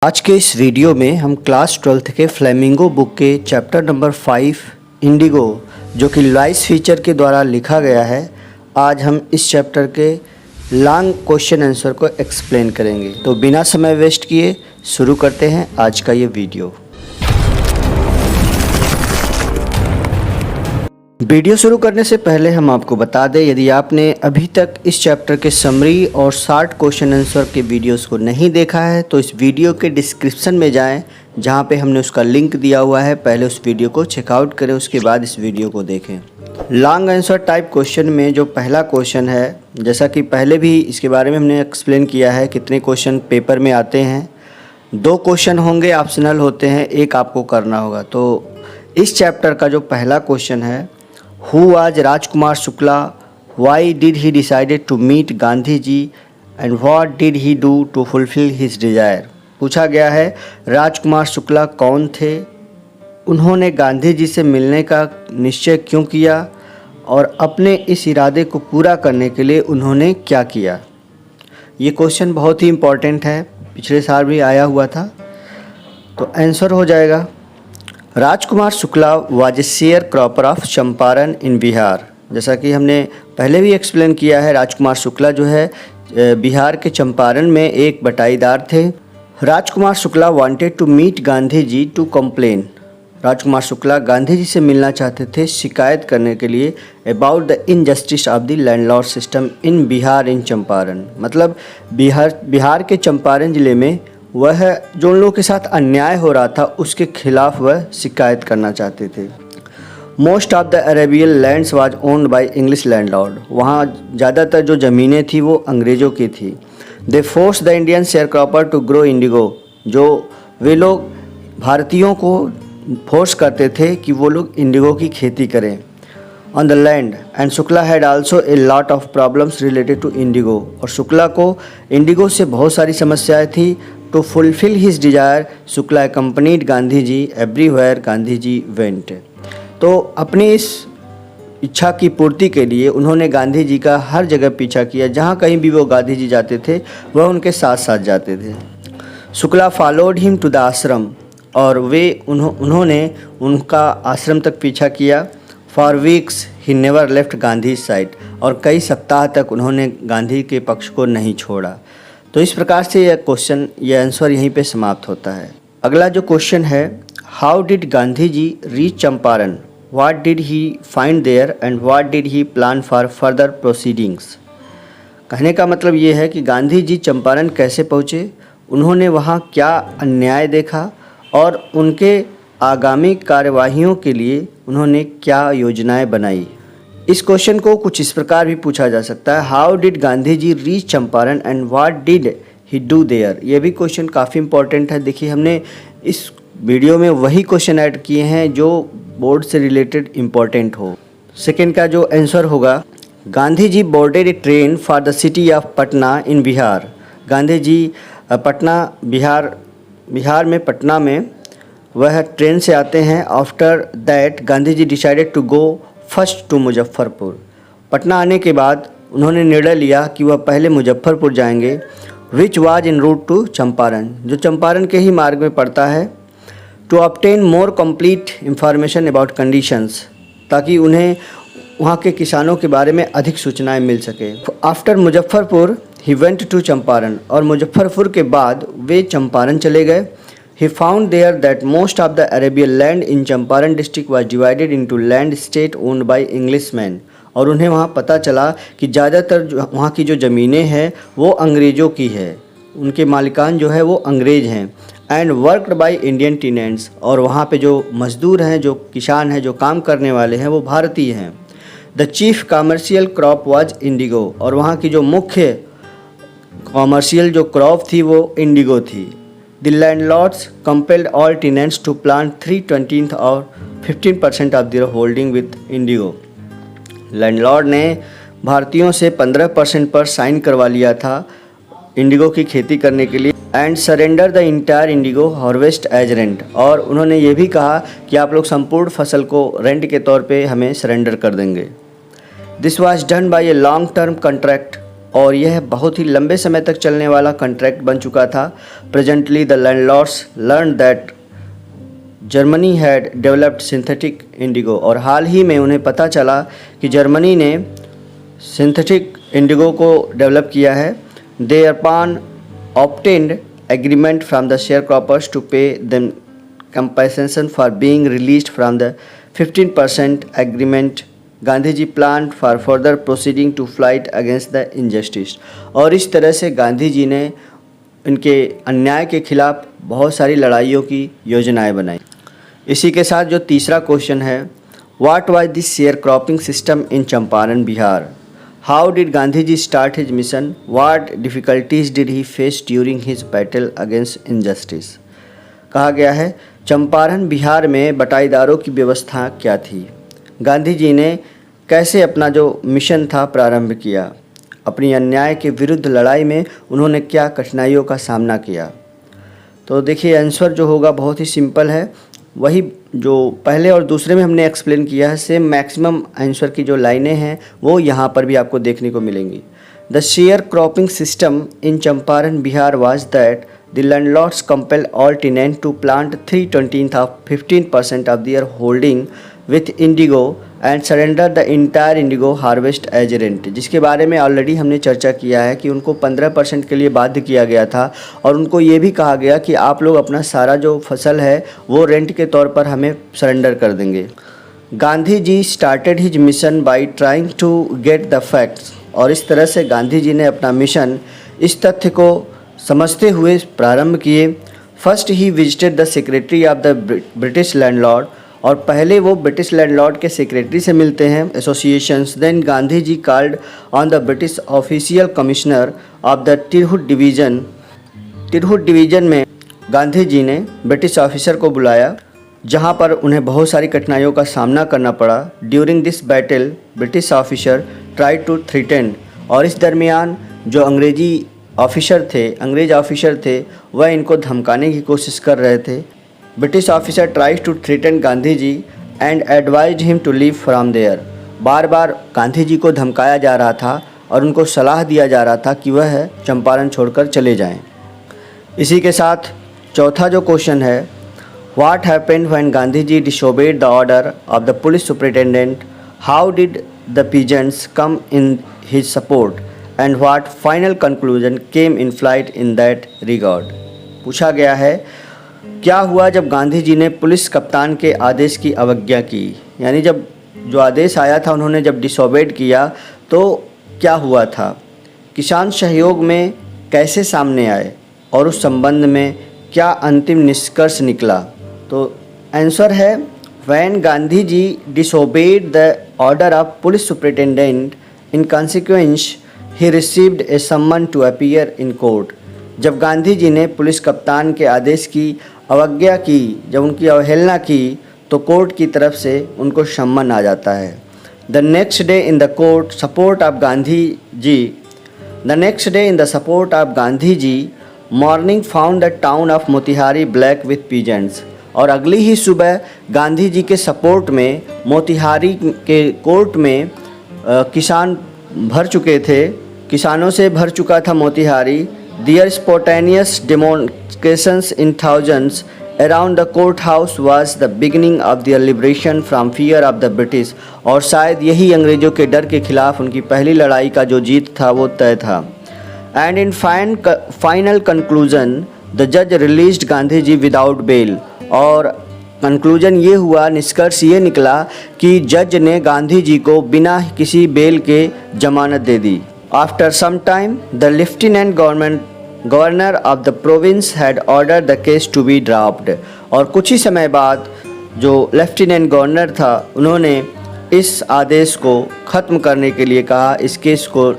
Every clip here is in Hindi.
आज के इस वीडियो में हम क्लास 12th के फ्लेमिंगो बुक के चैप्टर नंबर 5 इंडिगो जो कि लॉइस फीचर के द्वारा लिखा गया है, आज हम इस चैप्टर के लॉन्ग क्वेश्चन आंसर को एक्सप्लेन करेंगे। तो बिना समय वेस्ट किए शुरू करते हैं आज का ये वीडियो। वीडियो शुरू करने से पहले हम आपको बता दें, यदि आपने अभी तक इस चैप्टर के समरी और शॉर्ट क्वेश्चन आंसर के वीडियोस को नहीं देखा है तो इस वीडियो के डिस्क्रिप्शन में जाएं, जहां पे हमने उसका लिंक दिया हुआ है। पहले उस वीडियो को चेकआउट करें, उसके बाद इस वीडियो को देखें। लॉन्ग आंसर टाइप क्वेश्चन में जो पहला क्वेश्चन है, जैसा कि पहले भी इसके बारे में हमने एक्सप्लेन किया है कितने क्वेश्चन पेपर में आते हैं। 2 क्वेश्चन होंगे, ऑप्शनल होते हैं, एक आपको करना होगा। तो इस चैप्टर का जो पहला क्वेश्चन है, Who was Rajkumar Shukla? Why did he decided to meet Gandhi ji and what did he do to fulfill his desire? पूछा गया है राजकुमार शुक्ला कौन थे, उन्होंने गांधी जी से मिलने का निश्चय क्यों किया और अपने इस इरादे को पूरा करने के लिए उन्होंने क्या किया। ये क्वेश्चन बहुत ही इम्पोर्टेंट है, पिछले साल भी आया हुआ था। तो आंसर हो जाएगा Rajkumar Shukla was a share cropper of Champaran in Bihar. जैसा कि हमने पहले भी एक्सप्लेन किया है, राजकुमार शुक्ला जो है बिहार के चंपारण में एक बटाईदार थे। Rajkumar Shukla wanted to meet Gandhi ji to complain. Rajkumar Shukla Gandhi ji से मिलना चाहते थे शिकायत करने के लिए about the injustice of the landlord system in Bihar in Champaran. मतलब बिहार के चंपारण ज़िले में वह जो उन लोगों के साथ अन्याय हो रहा था उसके खिलाफ वह शिकायत करना चाहते थे। Most of the Arabian lands was owned by English landlord. वहाँ ज़्यादातर जो ज़मीनें थी वो अंग्रेज़ों की थी। They force the Indian share cropper to grow indigo. जो वे लोग भारतीयों को फोर्स करते थे कि वो लोग इंडिगो की खेती करें on the land. And Shukla had also a lot of problems related to indigo. और शुक्ला को इंडिगो से बहुत सारी समस्याएं थी। To fulfil his desire Shukla accompanied Gandhi ji everywhere Gandhi ji went. तो अपनी इस इच्छा की पूर्ति के लिए उन्होंने गांधी जी का हर जगह पीछा किया, जहाँ कहीं भी वो गांधी जी जाते थे वह उनके साथ साथ जाते थे। Shukla followed him to the ashram. और वे उन्होंने उनका आश्रम तक पीछा किया। For weeks he never left Gandhi side. और कई सप्ताह तक उन्होंने गांधी के पक्ष को नहीं छोड़ा। तो इस प्रकार से यह आंसर यहीं पे समाप्त होता है। अगला जो क्वेश्चन है, how did Gandhi ji reach Champaran, what did he find there and what did he plan for further proceedings. कहने का मतलब ये है कि गांधी जी चंपारण कैसे पहुँचे, उन्होंने वहाँ क्या अन्याय देखा और उनके आगामी कार्यवाहियों के लिए उन्होंने क्या योजनाएं बनाई। इस क्वेश्चन को कुछ इस प्रकार भी पूछा जा सकता है, how did Gandhi ji reach Champaran and what did he do there. ये भी क्वेश्चन काफ़ी इंपॉर्टेंट है। देखिए, हमने इस वीडियो में वही क्वेश्चन ऐड किए हैं जो बोर्ड से रिलेटेड इम्पॉर्टेंट हो। सेकेंड का जो आंसर होगा, Gandhi ji boarded a train for the city of Patna in Bihar. Gandhi ji Patna Bihar में पटना में वह ट्रेन से आते हैं। After that Gandhi ji decided to go first to Muzaffarpur. Patna आने के बाद उन्होंने निर्णय लिया कि वह पहले मुजफ्फरपुर जाएंगे, which was in route to Champaran, जो चंपारण के ही मार्ग में पड़ता है। To obtain more complete information about conditions, ताकि उन्हें वहाँ के किसानों के बारे में अधिक सूचनाएं मिल सके। After Muzaffarpur he went to Champaran. और मुजफ्फरपुर के बाद वे चंपारण चले गए। He found there that most of the Arabian land in Champaran district was divided into land state owned by Englishmen। और उन्हें वहाँ पता चला कि ज़्यादातर वहाँ की जो ज़मीनें हैं वो अंग्रेज़ों की है, उनके मालिकान जो है वो अंग्रेज़ हैं। And worked by Indian tenants. और वहाँ पे जो मज़दूर हैं, जो किसान हैं, जो काम करने वाले हैं, वो भारतीय हैं। The chief commercial crop was Indigo. और वहाँ की जो मुख्य कॉमर्शियल जो क्रॉप थी वो इंडिगो थी। The landlords compelled all tenants to plant 3/20 और 15% of their holding with indigo। Landlord ने भारतीयों से 15% पर साइन करवा लिया था इंडिगो की खेती करने के लिए। And surrender the entire indigo harvest as rent. और उन्होंने ये भी कहा कि आप लोग संपूर्ण फसल को रेंट के तौर पे हमें सरेंडर कर देंगे। This was done by a long term contract. और यह बहुत ही लंबे समय तक चलने वाला कॉन्ट्रैक्ट बन चुका था। Presently the landlords learn that Germany had developed synthetic Indigo, और हाल ही में उन्हें पता चला कि जर्मनी ने सिंथेटिक इंडिगो को डेवलप किया है। Thereupon obtained agreement from the sharecroppers to pay them compensation for being released from the 15% agreement. Gandhi ji plan for further proceeding to fight against the injustice, और इस तरह से गांधी जी ने इनके अन्याय के खिलाफ बहुत सारी लड़ाइयों की योजनाएं बनाई। इसी के साथ जो तीसरा क्वेश्चन है, what was this share cropping system in Champaran Bihar? How did Gandhi ji start his mission? What difficulties did he face during his battle against injustice? कहा गया है चंपारण बिहार में बटाईदारों की व्यवस्था क्या थी? गांधी जी ने कैसे अपना जो मिशन था प्रारंभ किया? अपनी अन्याय के विरुद्ध लड़ाई में उन्होंने क्या कठिनाइयों का सामना किया? तो देखिए आंसर जो होगा बहुत ही सिंपल है, वही जो पहले और दूसरे में हमने एक्सप्लेन किया है, सेम मैक्सिमम आंसर की जो लाइनें हैं वो यहाँ पर भी आपको देखने को मिलेंगी। The share cropping system in Champaran Bihar was that the landlords compelled all tenants to plant 3/20 of 15% of their holding with indigo and surrender the entire indigo harvest as rent, जिसके बारे में ऑलरेडी हमने चर्चा किया है कि उनको 15% के लिए बाध्य किया गया था और उनको ये भी कहा गया कि आप लोग अपना सारा जो फसल है वो रेंट के तौर पर हमें सरेंडर कर देंगे। Gandhi ji started his mission by trying to get the facts, और इस तरह से गांधी जी ने अपना मिशन इस तथ्य को समझते हुए प्रारंभ किए। First he visited the secretary of the British landlord, और पहले वो ब्रिटिश लैंडलॉर्ड के सेक्रेटरी से मिलते हैं associations. Then Gandhi ji called on the British official commissioner of the Tirhut division. Tirhut division में गांधी जी ने ब्रिटिश ऑफिसर को बुलाया, जहां पर उन्हें बहुत सारी कठिनाइयों का सामना करना पड़ा। During this battle British officer try to threaten, और इस दरमियान जो अंग्रेज ऑफिसर थे वह इनको धमकाने की कोशिश कर रहे थे। British officer tries to threaten Gandhi ji and advised him to leave from there. बार बार गांधी जी को धमकाया जा रहा था और उनको सलाह दिया जा रहा था कि वह चंपारण छोड़कर चले जाएं। इसी के साथ चौथा जो क्वेश्चन है, what happened when Gandhi ji disobeyed the order of the police superintendent? How did the peasants come in his support and what final conclusion came in flight in that regard? पूछा गया है क्या हुआ जब गांधी जी ने पुलिस कप्तान के आदेश की अवज्ञा की, यानी जब जो आदेश आया था उन्होंने जब डिसोबेड किया तो क्या हुआ था? किसान सहयोग में कैसे सामने आए और उस संबंध में क्या अंतिम निष्कर्ष निकला? तो आंसर है when Gandhi ji disobeyed the order of police superintendent in consequence he received a summon to appear in court. जब गांधी जी ने पुलिस कप्तान के आदेश की अवज्ञा की, जब उनकी अवहेलना की, तो कोर्ट की तरफ से उनको सम्मन आ जाता है। The next day in the court support of Gandhi ji morning found the town of Motihari black with peasants, और अगली ही सुबह गांधी जी के सपोर्ट में मोतिहारी के कोर्ट में किसान भर चुके थे, किसानों से भर चुका था Motihari. Their spontaneous demonstrations in thousands around the court house was the beginning of their liberation from fear of the British, और शायद यही अंग्रेज़ों के डर के खिलाफ उनकी पहली लड़ाई का जो जीत था वो तय था। And in final conclusion the जज released Gandhi ji without bell, और कंक्लूजन ये हुआ, निष्कर्ष ये निकला कि जज ने गांधी जी को बिना किसी बेल के जमानत दे दी। After some time the lieutenant governor of the province had order the case to be dropped, और कुछ ही समय बाद जो लेफ्टिनेंट गवर्नर था उन्होंने इस आदेश को ख़त्म करने के लिए कहा, इस केस को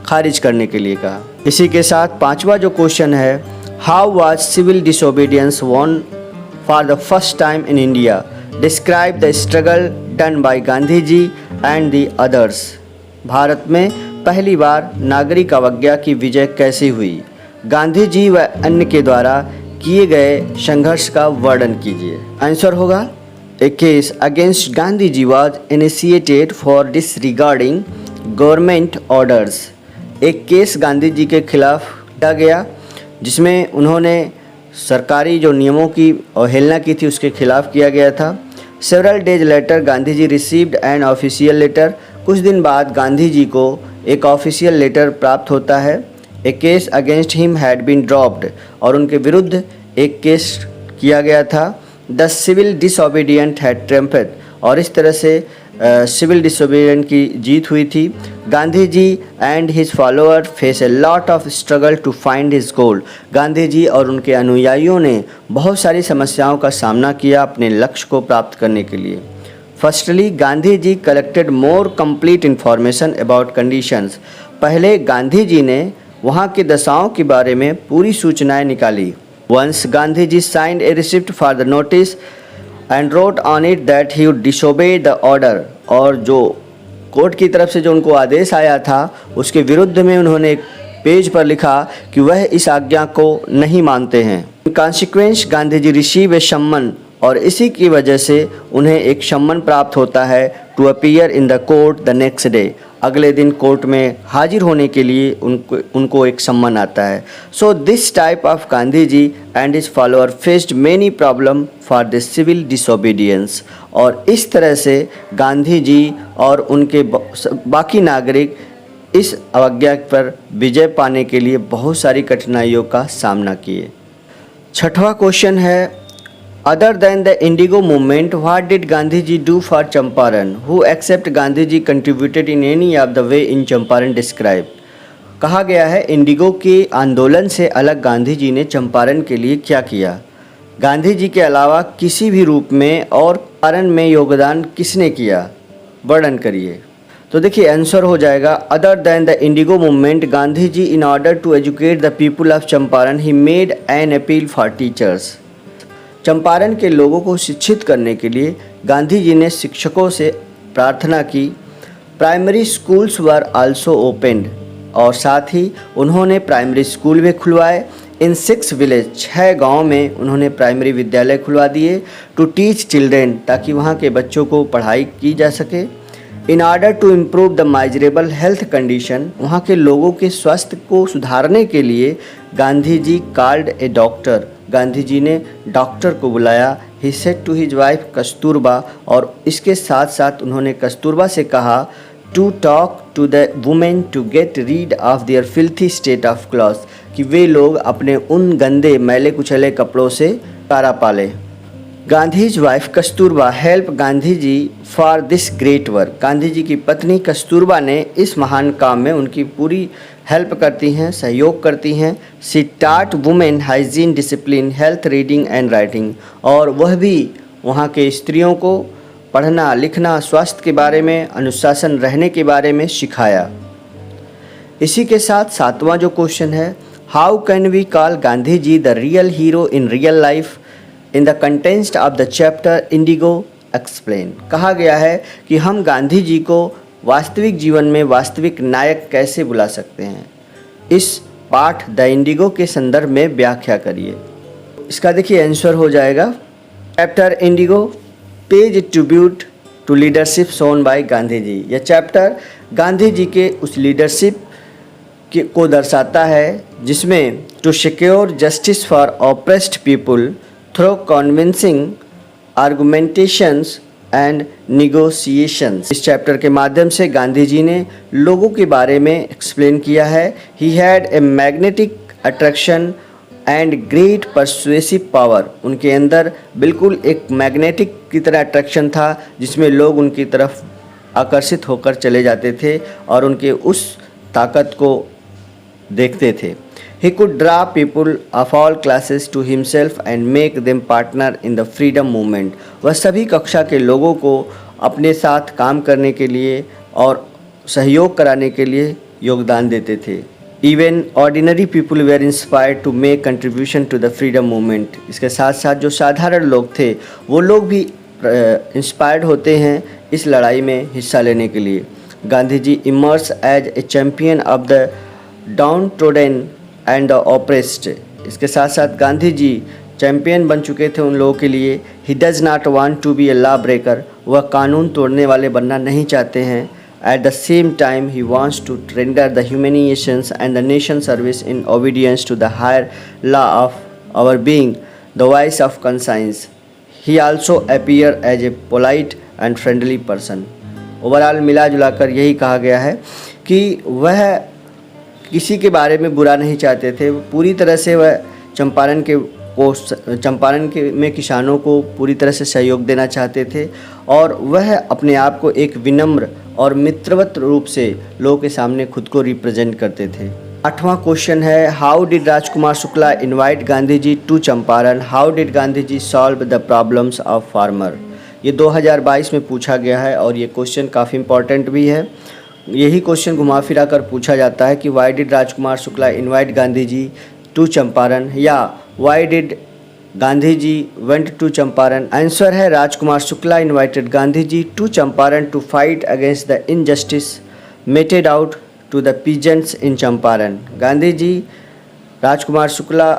खारिज करने के लिए कहा। इसी के साथ पांचवा जो क्वेश्चन है, how was civil disobedience won for the first time in India? Describe the struggle done by Gandhi ji and the others. Bharat में पहली बार नागरिक अवज्ञा की विजय कैसे हुई? गांधी जी व अन्य के द्वारा किए गए संघर्ष का वर्णन कीजिए। आंसर होगा, a case against Gandhi ji was initiated for disregarding government orders. एक केस गांधी जी के खिलाफ किया गया, जिसमें उन्होंने सरकारी जो नियमों की अवहेलना की थी उसके खिलाफ किया गया था। Several days later Gandhi ji received an official letter. कुछ दिन बाद गांधी जी को एक ऑफिशियल लेटर प्राप्त होता है। A case against him had been dropped, और उनके विरुद्ध एक केस किया गया था। The civil disobedient had trumped, और इस तरह से सिविल डिसोबीडियंट की जीत हुई थी। Gandhi ji and his follower face a lot of struggle to find his goal. Gandhi ji और उनके अनुयायियों ने बहुत सारी समस्याओं का सामना किया अपने लक्ष्य को प्राप्त करने के लिए। Firstly Gandhi ji collected more complete information about conditions. पहले गांधी जी ने वहाँ की दशाओं के बारे में पूरी सूचनाएं निकाली। Once Gandhi ji signed a receipt for the notice and wrote on it that he would disobey the order, और जो कोर्ट की तरफ से जो उनको आदेश आया था उसके विरुद्ध में उन्होंने एक पेज पर लिखा कि वह इस आज्ञा को नहीं मानते हैं। Consequence Gandhi ji receive a summon, और इसी की वजह से उन्हें एक सम्मन प्राप्त होता है to appear in the court the next day. अगले दिन कोर्ट में हाजिर होने के लिए उनको एक सम्मन आता है। So this type of Gandhi ji and his follower faced many problem for the civil disobedience, और इस तरह से गांधी जी और उनके बाकी नागरिक इस अवज्ञा पर विजय पाने के लिए बहुत सारी कठिनाइयों का सामना किए। छठवां क्वेश्चन है, Other than the Indigo movement, what did Gandhi ji do for Champaran? Who except Gandhi ji contributed in any of the way in Champaran described? कहा गया है इंडिगो के आंदोलन से अलग गांधी जी ने चंपारण के लिए क्या किया। गांधी जी के अलावा किसी भी रूप में और चंपारण में योगदान किसने किया, वर्णन करिए। तो देखिए आंसर हो जाएगा other than the indigo movement Gandhi ji in order to educate the people of Champaran he made an appeal for teachers. Champaran के लोगों को शिक्षित करने के लिए गांधी जी ने शिक्षकों से प्रार्थना की। Primary schools were also opened, और साथ ही उन्होंने प्राइमरी स्कूल भी खुलवाए। इन 6 विलेज 6 गाँव में उन्होंने प्राइमरी विद्यालय खुलवा दिए टू टीच चिल्ड्रेन, ताकि वहाँ के बच्चों को पढ़ाई की जा सके। In order to improve the miserable health condition, वहाँ के लोगों के स्वास्थ्य को सुधारने के लिए Gandhi ji called a doctor, Gandhi ji ने डॉक्टर को बुलाया। He said to his wife Kasturba, और इसके साथ साथ उन्होंने कस्तूरबा से कहा to talk to the women to get rid of their filthy state of cloth, कि वे लोग अपने उन गंदे मैले कुचले कपड़ों से छुटकारा पाले। Gandhi's wife Kasturba help Gandhi ji for this great work, Gandhi ji की पत्नी कस्तूरबा ने इस महान काम में उनकी पूरी हेल्प करती हैं, सहयोग करती हैं। शी टाट women hygiene discipline health reading and writing, और वह भी वहाँ के स्त्रियों को पढ़ना लिखना स्वास्थ्य के बारे में अनुशासन रहने के बारे में सिखाया। इसी के साथ 7वां जो क्वेश्चन है, how can we call Gandhi ji the real hero in real life in the context of the chapter indigo explain. कहा गया है कि हम गांधी जी को वास्तविक जीवन में वास्तविक नायक कैसे बुला सकते हैं। इस पाठ द इंडिगो के संदर्भ में व्याख्या करिए। इसका देखिए आंसर हो जाएगा chapter indigo page tribute to leadership shown by Gandhi ji. यह चैप्टर गांधी जी के उस लीडरशिप को दर्शाता है जिसमें to secure justice for oppressed people through convincing argumentations and negotiations. इस चैप्टर के माध्यम से गांधी जी ने लोगों के बारे में एक्सप्लेन किया है। He had a magnetic attraction and great persuasive power, उनके अंदर बिल्कुल एक मैग्नेटिक की तरह अट्रैक्शन था जिसमें लोग उनकी तरफ आकर्षित होकर चले जाते थे और उनके उस ताकत को देखते थे। He could draw people of all classes to himself and make them partner in the freedom movement. वह सभी कक्षा के लोगों को अपने साथ काम करने के लिए और सहयोग कराने के लिए योगदान देते थे। Even ordinary people were inspired to make contribution to the freedom movement. इसके साथ साथ जो साधारण लोग थे वो लोग भी इंस्पायर्ड होते हैं इस लड़ाई में हिस्सा लेने के लिए। Gandhi ji emerge as a champion of the downtrodden and the oppressed. इसके साथ साथ गांधी जी चैम्पियन बन चुके थे उन लोगों के लिए। He does not want to be a law breaker, वह कानून तोड़ने वाले बनना नहीं चाहते हैं। At the same time, he wants to render the humanities and the nation service in obedience to the higher law of our being, the voice of conscience. He also appear as a polite and friendly person. Overall मिला जुलाकर यही कहा गया है कि वह किसी के बारे में बुरा नहीं चाहते थे। पूरी तरह से वह चंपारण के में किसानों को पूरी तरह से सहयोग देना चाहते थे और वह अपने आप को एक विनम्र और मित्रवत रूप से लोगों के सामने खुद को रिप्रेजेंट करते थे। 8वां क्वेश्चन है, how did Rajkumar Shukla invite Gandhi ji to Champaran, how did Gandhi ji solve the problems of farmer. ये 2022 में पूछा गया है और ये क्वेश्चन काफ़ी इंपॉर्टेंट भी है। यही क्वेश्चन घुमा फिरा कर पूछा जाता है कि why did Rajkumar Shukla invite Gandhi ji to Champaran या why did Gandhi ji went to Champaran. Answer है Rajkumar Shukla invited Gandhi ji to Champaran to fight against the injustice meted out to the peasants in Champaran. Gandhi ji Rajkumar Shukla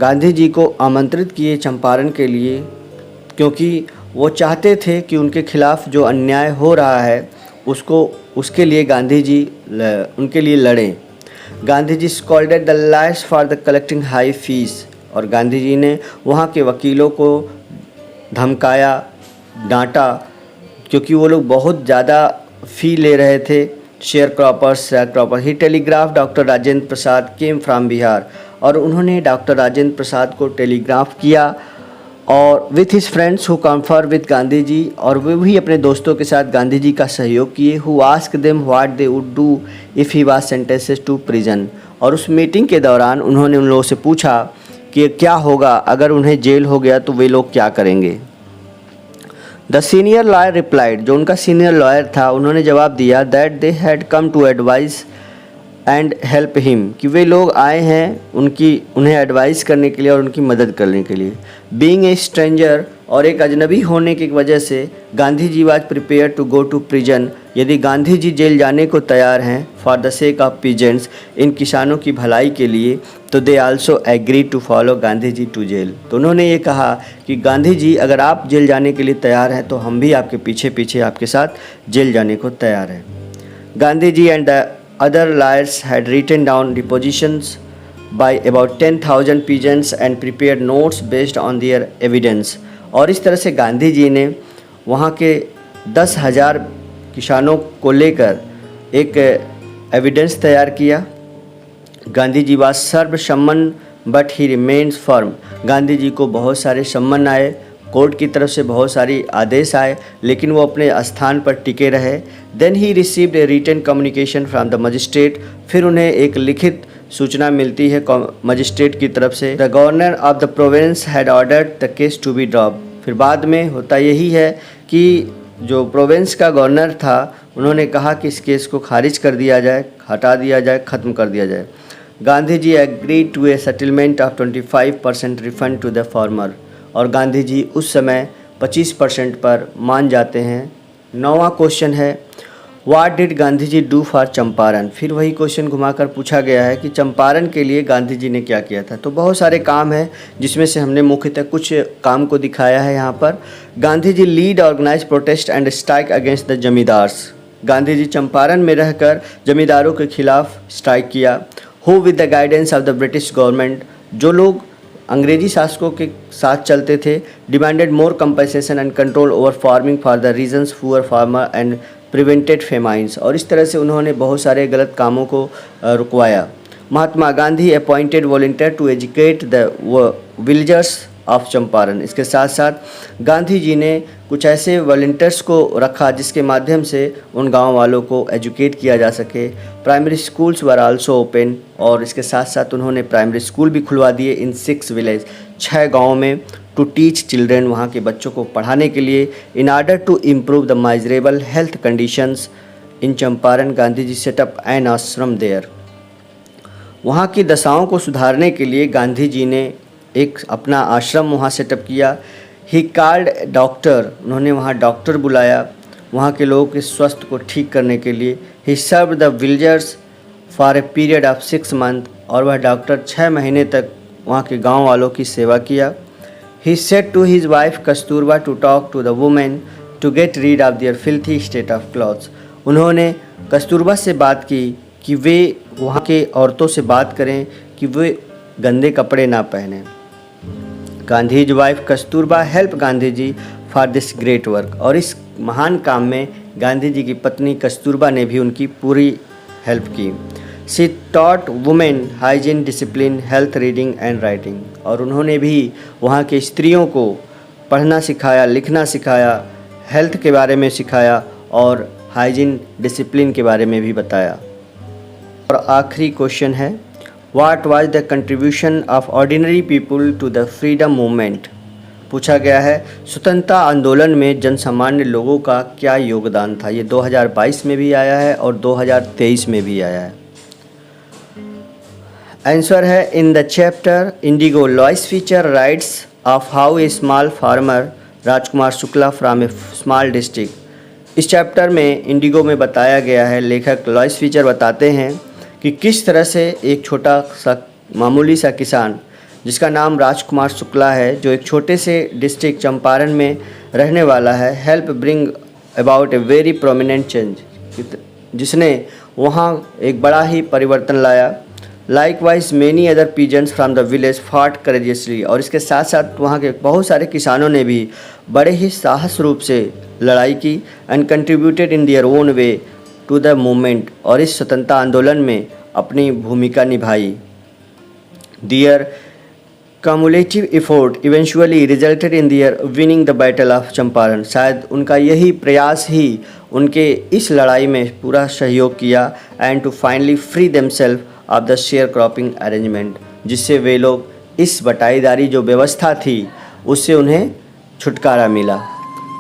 Gandhi ji को आमंत्रित किए चंपारण के लिए क्योंकि वो चाहते थे कि उनके खिलाफ़ जो अन्याय हो रहा है उसके लिए गांधी जी उनके लिए लड़ें। Gandhi ji scolded the lawyers for the collecting high fees, और गांधी जी ने वहाँ के वकीलों को धमकाया, डांटा, क्योंकि वो लोग बहुत ज़्यादा फ़ी ले रहे थे। Share cropper. He telegraph doctor Rajendra Prasad came from Bihar, और उन्होंने डॉक्टर राजेंद्र प्रसाद को टेलीग्राफ किया और with his friends who confer with Gandhi ji, और वे भी अपने दोस्तों के साथ गांधी जी का सहयोग किए। Who asked them what they would do if he was sentenced to prison, और उस मीटिंग के दौरान उन्होंने उन लोगों से पूछा कि क्या होगा अगर उन्हें जेल हो गया तो वे लोग क्या करेंगे। द सीनियर लॉयर रिप्लाइड, जो उनका सीनियर लॉयर था उन्होंने जवाब दिया that they had come to advise and help him, कि वे लोग आए हैं उन्हें एडवाइस करने के लिए और उनकी मदद करने के लिए। बीइंग ए स्ट्रेंजर, और एक अजनबी होने की वजह से Gandhi ji was prepare to go to prison, यदि गांधी जी जेल जाने को तैयार हैं for the sake of peasants, इन किसानों की भलाई के लिए, तो they also agree to follow Gandhi ji to jail. तो उन्होंने ये कहा कि गांधी जी अगर आप जेल जाने के लिए तैयार हैं तो हम भी आपके पीछे पीछे आपके साथ जेल जाने को तैयार हैं। Gandhi ji and the other lawyers had written down depositions by about 10,000 peasants and prepared notes based on their evidence, और इस तरह से गांधी जी ने वहाँ के 10,000 किसानों को लेकर एक एविडेंस तैयार किया। Gandhi ji was serve summon but he remains firm, Gandhi ji को बहुत सारे सम्मन आए, कोर्ट की तरफ से बहुत सारी आदेश आए, लेकिन वो अपने स्थान पर टिके रहे। Then he received a written communication from the magistrate, फिर उन्हें एक लिखित सूचना मिलती है मजिस्ट्रेट की तरफ से। The governor of the province had ordered the case to be drop, फिर बाद में होता यही है कि जो प्रोविंस का गवर्नर था उन्होंने कहा कि इस केस को खारिज कर दिया जाए, हटा दिया जाए, ख़त्म कर दिया जाए। Gandhi ji agree to a settlement of 25% refund to the farmer, और गांधी जी उस समय 25% पर मान जाते हैं। 9वां क्वेश्चन है, what did Gandhi ji do for Champaran. फिर वही क्वेश्चन घुमाकर पूछा गया है कि चंपारण के लिए गांधी जी ने क्या किया था। तो बहुत सारे काम हैं जिसमें से हमने मुख्यतः कुछ काम को दिखाया है यहाँ पर। Gandhi ji lead organise protest and strike against the zamindars, Gandhi ji Champaran में रहकर जमींदारों के खिलाफ स्ट्राइक किया। Who with the guidance of the British government, जो लोग अंग्रेजी शासकों के साथ चलते थे, demanded more compensation and control over farming for the reasons poor farmer and prevented famines, और इस तरह से उन्होंने बहुत सारे गलत कामों को रुकवाया। Mahatma Gandhi appointed volunteer to educate the villagers of Champaran, इसके साथ साथ गांधी जी ने कुछ ऐसे वॉलंटियर्स को रखा जिसके माध्यम से उन गांव वालों को एजुकेट किया जा सके। Primary schools were also open, और इसके साथ साथ उन्होंने प्राइमरी स्कूल भी खुलवा दिए इन 6 विलेज, 6 गाँव में, टू टीच चिल्ड्रेन, वहाँ के बच्चों को पढ़ाने के लिए। In order to improve the miserable health conditions in Champaran, Gandhi ji set up an ashram there, वहाँ की दशाओं को सुधारने के लिए गांधी जी ने एक अपना आश्रम वहाँ सेटअप किया। ही कॉल्ड डॉक्टर, उन्होंने वहाँ डॉक्टर बुलाया वहाँ के लोगों के स्वास्थ्य को ठीक करने के लिए। He serve the villagers for a period of 6 month, और वह डॉक्टर 6 महीने तक वहाँ के गांव वालों की सेवा किया। He said to his wife Kasturba to talk to the women to get rid of their filthy state of clothes, उन्होंने कस्तूरबा से बात की कि वे वहाँ के औरतों से बात करें कि वे गंदे कपड़े ना पहने। Gandhi's wife Kasturba help Gandhi ji for this great work, और इस महान काम में गांधी जी की पत्नी कस्तूरबा ने भी उनकी पूरी हेल्प की। She taught women hygiene, discipline, health, reading and writing, और उन्होंने भी वहाँ के स्त्रियों को पढ़ना सिखाया, लिखना सिखाया, हेल्थ के बारे में सिखाया और हाइजीन, डिसिप्लिन के बारे में भी बताया। और आखिरी क्वेश्चन है, what was the contribution of ordinary people to the freedom movement. पूछा गया है स्वतंत्रता आंदोलन में जनसामान्य लोगों का क्या योगदान था। ये 2022 में भी आया है और 2023 में भी आया है। आंसर है in the chapter Indigo लॉइस feature rights of how a small farmer Rajkumar Shukla from A small district. इस चैप्टर में इंडिगो में बताया गया है, लेखक लॉइस फीचर बताते हैं कि किस तरह से एक छोटा सा मामूली सा किसान जिसका नाम राजकुमार शुक्ला है, जो एक छोटे से डिस्ट्रिक्ट चंपारण में रहने वाला है, help bring about a very prominent change, जिसने वहाँ एक बड़ा ही परिवर्तन लाया। Likewise many other peasants from the village fought courageously, और इसके साथ साथ वहाँ के बहुत सारे किसानों ने भी बड़े ही साहस रूप से लड़ाई की and contributed in their own way to the movement, और इस स्वतंत्रता आंदोलन में अपनी भूमिका निभाई। Their cumulative effort eventually resulted in their winning the battle of Champaran. शायद उनका यही प्रयास ही उनके इस लड़ाई में पूरा सहयोग किया and to finally free themself of the share cropping arrangement, जिससे वे लोग इस बटाईदारी जो व्यवस्था थी उससे उन्हें छुटकारा मिला।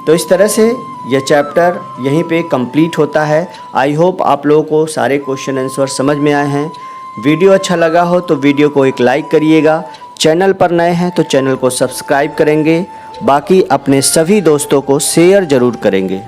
तो इस तरह से यह चैप्टर यहीं पे कंप्लीट होता है। आई होप आप लोगों को सारे क्वेश्चन आंसर समझ में आए हैं। वीडियो अच्छा लगा हो तो वीडियो को एक लाइक करिएगा, चैनल पर नए हैं तो चैनल को सब्सक्राइब करेंगे, बाकी अपने सभी दोस्तों को शेयर ज़रूर करेंगे।